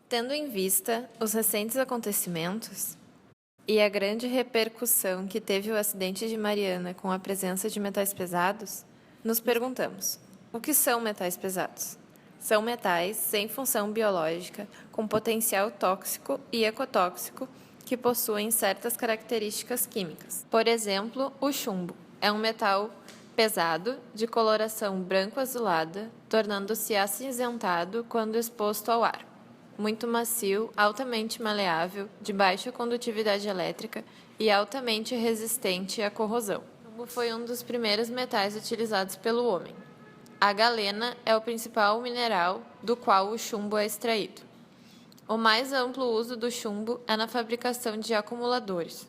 Tendo em vista os recentes acontecimentos e a grande repercussão que teve o acidente de Mariana com a presença de metais pesados, nos perguntamos: o que são metais pesados? São metais sem função biológica, com potencial tóxico e ecotóxico, que possuem certas características químicas. Por exemplo, o chumbo é um metal pesado, de coloração branco-azulada, tornando-se acinzentado quando exposto ao ar. Muito macio, altamente maleável, de baixa condutividade elétrica e altamente resistente à corrosão. O chumbo foi um dos primeiros metais utilizados pelo homem. A galena é o principal mineral do qual o chumbo é extraído. O mais amplo uso do chumbo é na fabricação de acumuladores.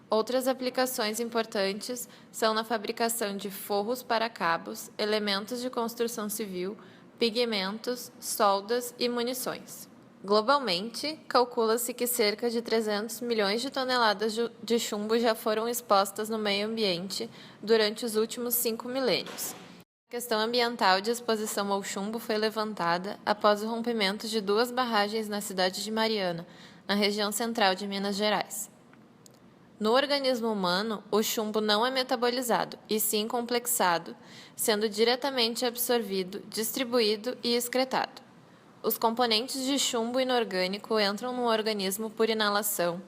Outras aplicações importantes são na fabricação de forros para cabos, elementos de construção civil, pigmentos, soldas e munições. Globalmente, calcula-se que cerca de 300 milhões de toneladas de chumbo já foram expostas no meio ambiente durante os últimos 5 milênios. A questão ambiental de exposição ao chumbo foi levantada após o rompimento de 2 barragens na cidade de Mariana, na região central de Minas Gerais. No organismo humano, o chumbo não é metabolizado, e sim complexado, sendo diretamente absorvido, distribuído e excretado. Os componentes de chumbo inorgânico entram no organismo por inalação,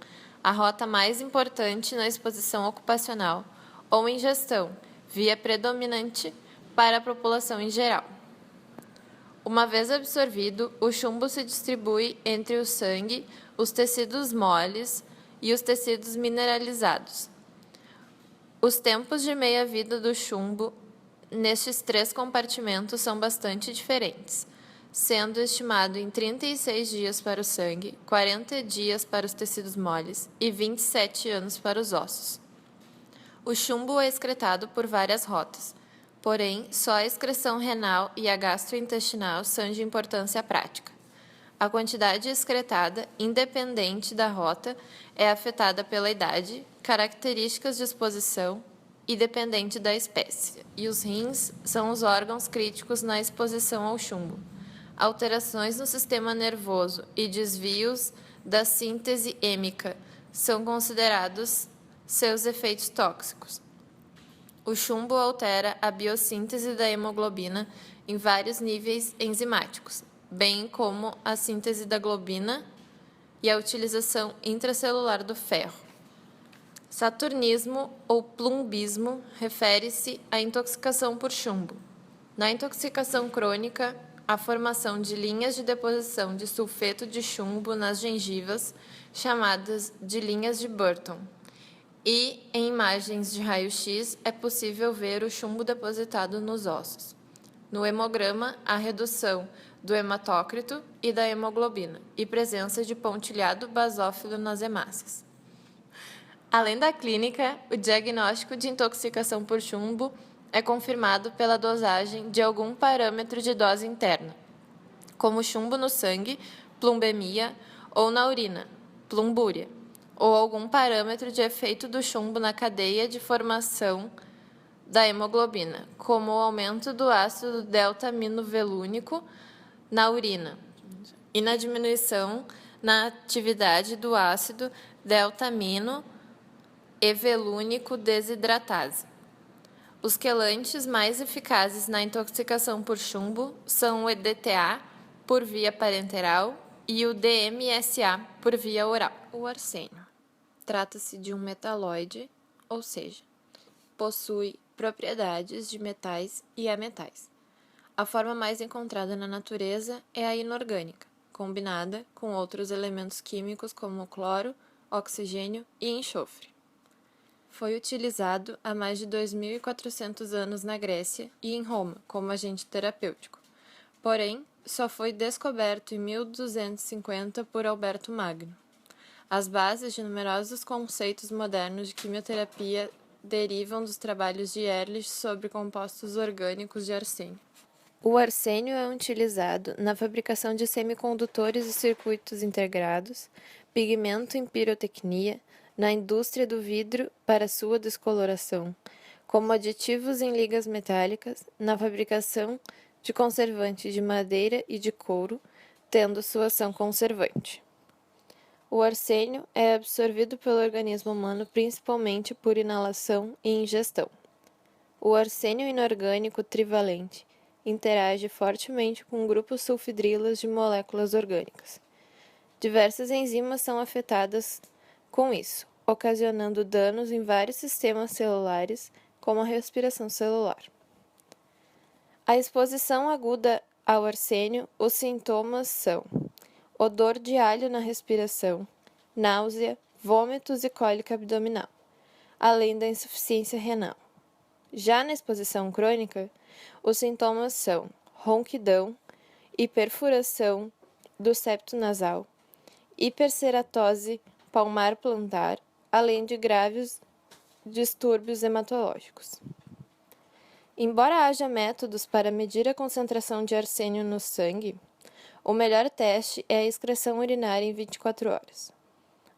a rota mais importante na exposição ocupacional, ou ingestão, via predominante para a população em geral. Uma vez absorvido, o chumbo se distribui entre o sangue, os tecidos moles e os tecidos mineralizados. Os tempos de meia-vida do chumbo nestes 3 compartimentos são bastante diferentes, sendo estimado em 36 dias para o sangue, 40 dias para os tecidos moles e 27 anos para os ossos. O chumbo é excretado por várias rotas, porém, só a excreção renal e a gastrointestinal são de importância prática. A quantidade excretada, independente da rota, é afetada pela idade, características de exposição e dependente da espécie. E os rins são os órgãos críticos na exposição ao chumbo. Alterações no sistema nervoso e desvios da síntese hêmica são considerados seus efeitos tóxicos. O chumbo altera a biossíntese da hemoglobina em vários níveis enzimáticos, bem como a síntese da globina e a utilização intracelular do ferro. Saturnismo ou plumbismo refere-se à intoxicação por chumbo. Na intoxicação crônica, a formação de linhas de deposição de sulfeto de chumbo nas gengivas, chamadas de linhas de Burton. E, em imagens de raio-x, é possível ver o chumbo depositado nos ossos. No hemograma, a redução do hematócrito e da hemoglobina e presença de pontilhado basófilo nas hemácias. Além da clínica, o diagnóstico de intoxicação por chumbo é confirmado pela dosagem de algum parâmetro de dose interna, como chumbo no sangue, plumbemia, ou na urina, plumbúria, ou algum parâmetro de efeito do chumbo na cadeia de formação da hemoglobina, como o aumento do ácido delta-aminovelúnico na urina e na diminuição na atividade do ácido delta-amino evelúnico desidratase. Os quelantes mais eficazes na intoxicação por chumbo são o EDTA por via parenteral e o DMSA por via oral. O arsênio trata-se de um metalóide, ou seja, possui propriedades de metais e ametais. A forma mais encontrada na natureza é a inorgânica, combinada com outros elementos químicos como cloro, oxigênio e enxofre. Foi utilizado há mais de 2.400 anos na Grécia e em Roma como agente terapêutico. Porém, só foi descoberto em 1250 por Alberto Magno. As bases de numerosos conceitos modernos de quimioterapia derivam dos trabalhos de Ehrlich sobre compostos orgânicos de arsênio. O arsênio é utilizado na fabricação de semicondutores e circuitos integrados, pigmento em pirotecnia, na indústria do vidro para sua descoloração, como aditivos em ligas metálicas, na fabricação de conservantes de madeira e de couro, tendo sua ação conservante. O arsênio é absorvido pelo organismo humano principalmente por inalação e ingestão. O arsênio inorgânico trivalente interage fortemente com grupos sulfidrilas de moléculas orgânicas. Diversas enzimas são afetadas com isso, ocasionando danos em vários sistemas celulares, como a respiração celular. A exposição aguda ao arsênio, os sintomas são odor de alho na respiração, náusea, vômitos e cólica abdominal, além da insuficiência renal. Já na exposição crônica, os sintomas são ronquidão e perfuração do septo nasal, hiperceratose palmar plantar, além de graves distúrbios hematológicos. Embora haja métodos para medir a concentração de arsênio no sangue, o melhor teste é a excreção urinária em 24 horas.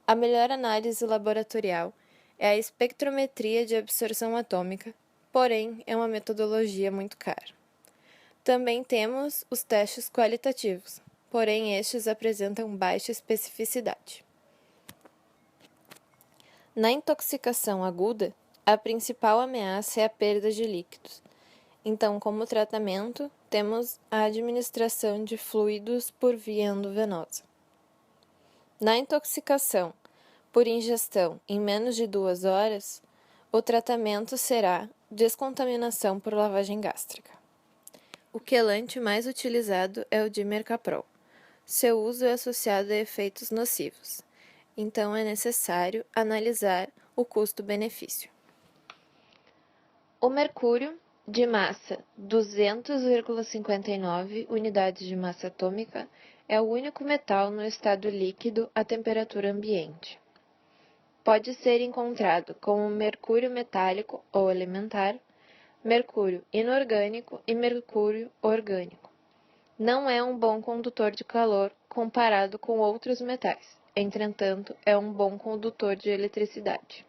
A melhor análise laboratorial é a espectrometria de absorção atômica, porém é uma metodologia muito cara. Também temos os testes qualitativos, porém estes apresentam baixa especificidade. Na intoxicação aguda, a principal ameaça é a perda de líquidos. Então, como tratamento, temos a administração de fluidos por via endovenosa. Na intoxicação por ingestão em menos de 2 horas, o tratamento será descontaminação por lavagem gástrica. O quelante mais utilizado é o dimercaprol. Seu uso é associado a efeitos nocivos, então é necessário analisar o custo-benefício. O mercúrio, de massa 200,59 unidades de massa atômica, é o único metal no estado líquido a temperatura ambiente. Pode ser encontrado como mercúrio metálico ou elementar, mercúrio inorgânico e mercúrio orgânico. Não é um bom condutor de calor comparado com outros metais, entretanto, é um bom condutor de eletricidade.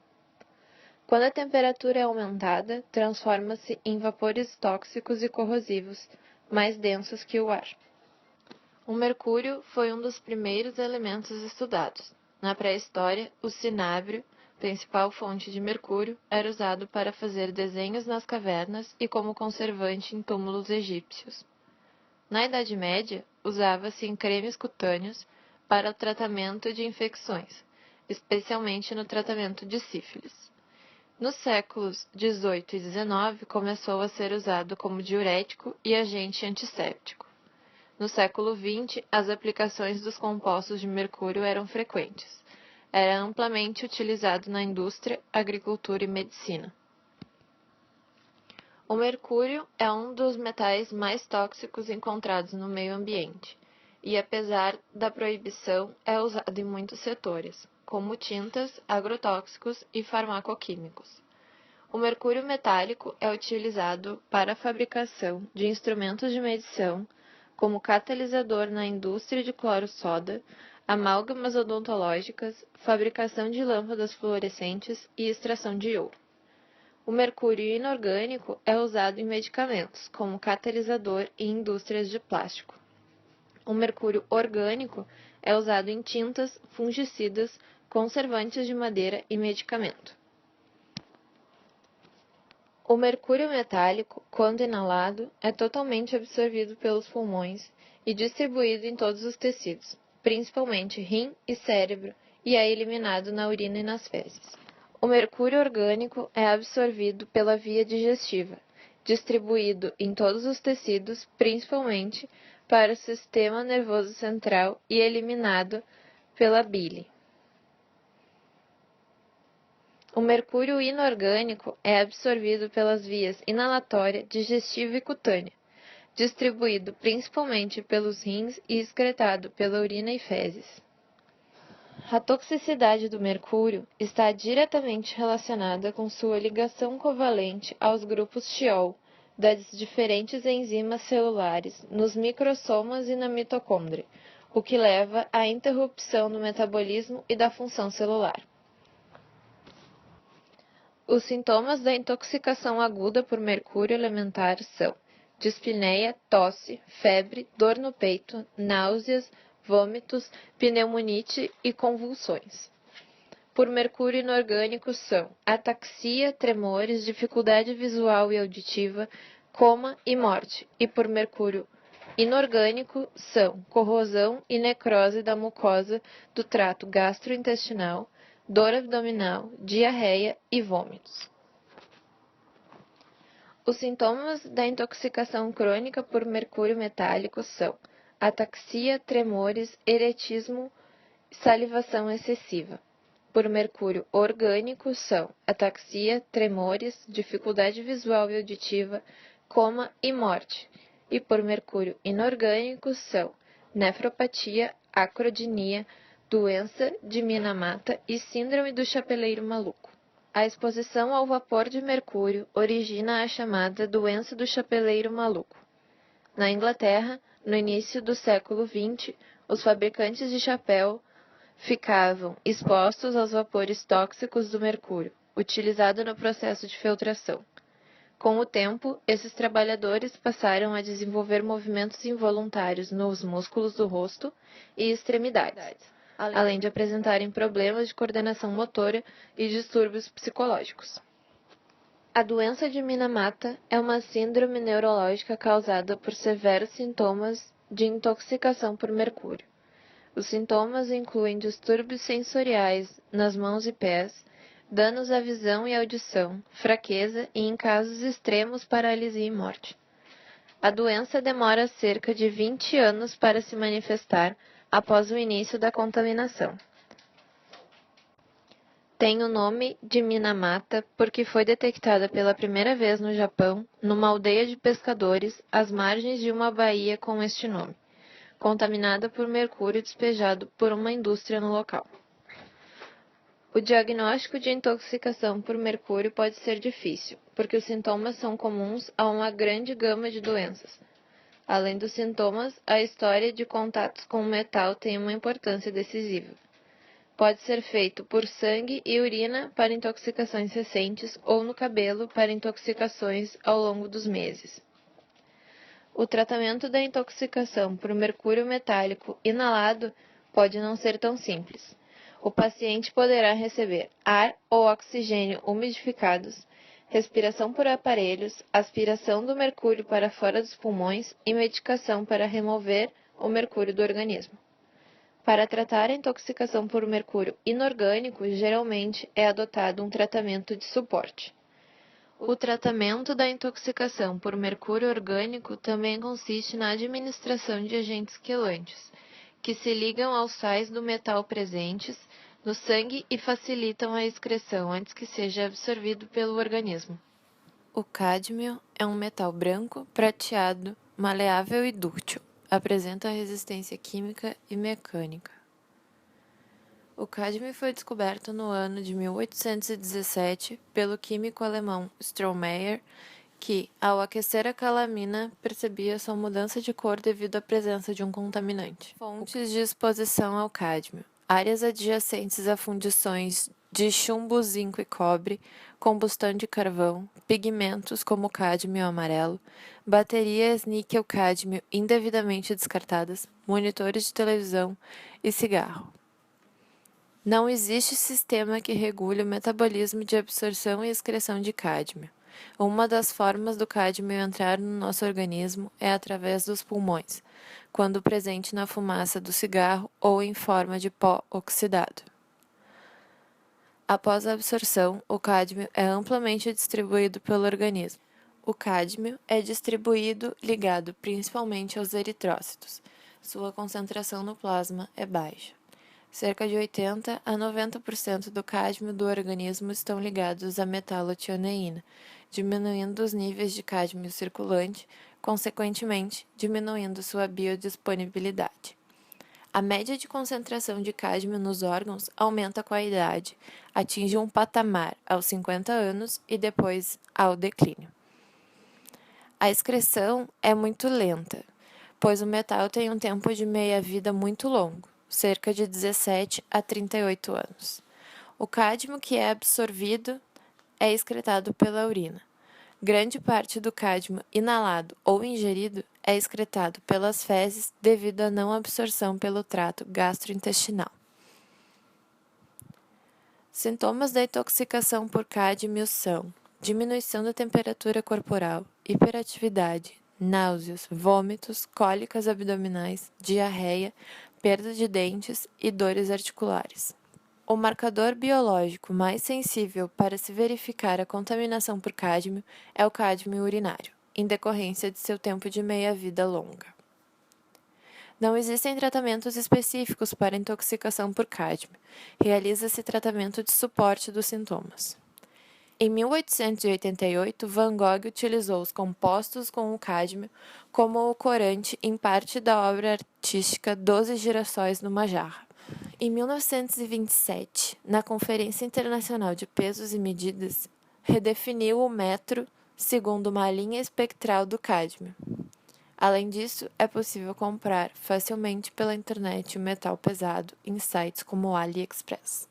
Quando a temperatura é aumentada, transforma-se em vapores tóxicos e corrosivos, mais densos que o ar. O mercúrio foi um dos primeiros elementos estudados. Na pré-história, o cinábrio, principal fonte de mercúrio, era usado para fazer desenhos nas cavernas e como conservante em túmulos egípcios. Na Idade Média, usava-se em cremes cutâneos para o tratamento de infecções, especialmente no tratamento de sífilis. Nos séculos XVIII e XIX, começou a ser usado como diurético e agente antisséptico. No século XX, as aplicações dos compostos de mercúrio eram frequentes. Era amplamente utilizado na indústria, agricultura e medicina. O mercúrio é um dos metais mais tóxicos encontrados no meio ambiente e, apesar da proibição, é usado em muitos setores, como tintas, agrotóxicos e farmacoquímicos. O mercúrio metálico é utilizado para a fabricação de instrumentos de medição, como catalisador na indústria de cloro-soda, amálgamas odontológicas, fabricação de lâmpadas fluorescentes e extração de ouro. O mercúrio inorgânico é usado em medicamentos, como catalisador em indústrias de plástico. O mercúrio orgânico é usado em tintas, fungicidas, conservantes de madeira e medicamento. O mercúrio metálico, quando inalado, é totalmente absorvido pelos pulmões e distribuído em todos os tecidos, principalmente rim e cérebro, e é eliminado na urina e nas fezes. O mercúrio orgânico é absorvido pela via digestiva, distribuído em todos os tecidos, principalmente para o sistema nervoso central e eliminado pela bile. O mercúrio inorgânico é absorvido pelas vias inalatória, digestiva e cutânea, distribuído principalmente pelos rins e excretado pela urina e fezes. A toxicidade do mercúrio está diretamente relacionada com sua ligação covalente aos grupos chiol das diferentes enzimas celulares nos microsomas e na mitocôndria, o que leva à interrupção do metabolismo e da função celular. Os sintomas da intoxicação aguda por mercúrio elementar são dispneia, tosse, febre, dor no peito, náuseas, vômitos, pneumonite e convulsões. Por mercúrio inorgânico são ataxia, tremores, dificuldade visual e auditiva, coma e morte. E por mercúrio inorgânico são corrosão e necrose da mucosa do trato gastrointestinal, dor abdominal, diarreia e vômitos. Os sintomas da intoxicação crônica por mercúrio metálico são ataxia, tremores, eretismo, salivação excessiva. Por mercúrio orgânico são ataxia, tremores, dificuldade visual e auditiva, coma e morte. E por mercúrio inorgânico são nefropatia, acrodinia, doença de Minamata e síndrome do chapeleiro maluco. A exposição ao vapor de mercúrio origina a chamada doença do chapeleiro maluco. Na Inglaterra, no início do século XX, os fabricantes de chapéu ficavam expostos aos vapores tóxicos do mercúrio, utilizado no processo de filtração. Com o tempo, esses trabalhadores passaram a desenvolver movimentos involuntários nos músculos do rosto e extremidades, além de apresentarem problemas de coordenação motora e distúrbios psicológicos. A doença de Minamata é uma síndrome neurológica causada por severos sintomas de intoxicação por mercúrio. Os sintomas incluem distúrbios sensoriais nas mãos e pés, danos à visão e audição, fraqueza e, em casos extremos, paralisia e morte. A doença demora cerca de 20 anos para se manifestar após o início da contaminação. Tem o nome de Minamata porque foi detectada pela primeira vez no Japão, numa aldeia de pescadores, às margens de uma baía com este nome, contaminada por mercúrio despejado por uma indústria no local. O diagnóstico de intoxicação por mercúrio pode ser difícil, porque os sintomas são comuns a uma grande gama de doenças. Além dos sintomas, a história de contatos com o metal tem uma importância decisiva. Pode ser feito por sangue e urina para intoxicações recentes ou no cabelo para intoxicações ao longo dos meses. O tratamento da intoxicação por mercúrio metálico inalado pode não ser tão simples. O paciente poderá receber ar ou oxigênio umidificados, respiração por aparelhos, aspiração do mercúrio para fora dos pulmões e medicação para remover o mercúrio do organismo. Para tratar a intoxicação por mercúrio inorgânico, geralmente é adotado um tratamento de suporte. O tratamento da intoxicação por mercúrio orgânico também consiste na administração de agentes quelantes, que se ligam aos sais do metal presentes no sangue e facilitam a excreção antes que seja absorvido pelo organismo. O cádmio é um metal branco, prateado, maleável e dúctil. Apresenta resistência química e mecânica. O cádmio foi descoberto no ano de 1817 pelo químico alemão Strohmeyer, que, ao aquecer a calamina, percebia sua mudança de cor devido à presença de um contaminante. Fontes de exposição ao cádmio: áreas adjacentes a fundições de chumbo, zinco e cobre, combustão de carvão, pigmentos como cádmio amarelo, baterias níquel-cádmio indevidamente descartadas, monitores de televisão e cigarro. Não existe sistema que regule o metabolismo de absorção e excreção de cádmio. Uma das formas do cádmio entrar no nosso organismo é através dos pulmões, quando presente na fumaça do cigarro ou em forma de pó oxidado. Após a absorção, o cádmio é amplamente distribuído pelo organismo. O cádmio é distribuído ligado principalmente aos eritrócitos. Sua concentração no plasma é baixa. Cerca de 80 a 90% do cádmio do organismo estão ligados à metalotioneína, diminuindo os níveis de cádmio circulante, consequentemente, diminuindo sua biodisponibilidade. A média de concentração de cádmio nos órgãos aumenta com a idade, atinge um patamar aos 50 anos e depois ao declínio. A excreção é muito lenta, pois o metal tem um tempo de meia-vida muito longo, cerca de 17 a 38 anos. O cádmio que é absorvido é excretado pela urina. Grande parte do cádmio inalado ou ingerido é excretado pelas fezes devido à não absorção pelo trato gastrointestinal. Sintomas da intoxicação por cádmio são diminuição da temperatura corporal, hiperatividade, náuseas, vômitos, cólicas abdominais, diarreia, perda de dentes e dores articulares. O marcador biológico mais sensível para se verificar a contaminação por cádmio é o cádmio urinário, em decorrência de seu tempo de meia-vida longa. Não existem tratamentos específicos para intoxicação por cádmio. Realiza-se tratamento de suporte dos sintomas. Em 1888, Van Gogh utilizou os compostos com o cádmio como o corante em parte da obra artística 12 girassóis numa jarra. Em 1927, na Conferência Internacional de Pesos e Medidas, redefiniu o metro segundo uma linha espectral do cádmio. Além disso, é possível comprar facilmente pela internet o metal pesado em sites como o AliExpress.